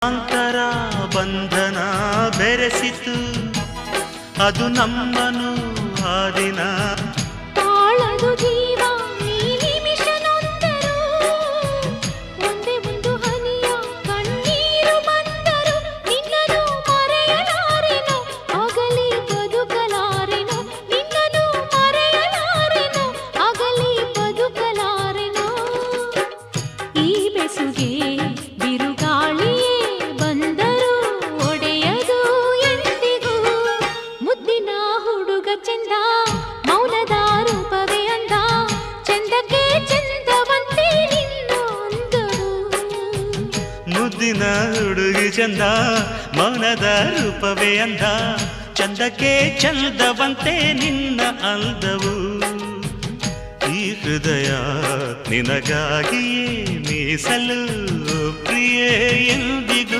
ಅಂತರ ಬಂಧನ ಬೆರೆಸಿತು ಅದು ನಮ್ಮನು ಹಾದಿನ ತಾಳದು ಜೀವ ಈ ನಿಮಿಷ ನೊಂದರು ಒಂದೇ ಒಂದು ಹನಿಯ ಕಣ್ಣೀರು ಬಂದರು ನಿನ್ನನು ಮರೆಯಲಾರೆನು ಅಗಲಿ ಬದುಕಲಾರೆನು ನಿನ್ನನು ಮರೆಯಲಾರೆನು ಅಗಲಿ ಬದುಕಲಾರೆನು ಈ ಬೆಸುಗೆ ಬಿರುಗಾಳಿಯೇ ಬಂದರು ಒಡೆಯದು ಎಂದಿಗೂ ಮುದ್ದಿನ ಹುಡುಗ ಚಂದ ಮೌನದ ರೂಪವೇ ಅಂದ ಚಂದಕ್ಕೆ ಚಂದವಂತೆ ನಿನ್ನ ಅಂದವು ಮುದ್ದಿನ ಹುಡುಗಿ ಚಂದ ಮೌನದ ರೂಪವೇ ಅಂದ ಚಂದಕ್ಕೆ ಚಂದವಂತೆ ನಿನ್ನ ಅಂದವು ಈ ಹೃದಯ ನಿನಗಾಗಿಯೇ ಮೀಸಲು ಪ್ರಿಯೆ ಎಂದಿಗೂ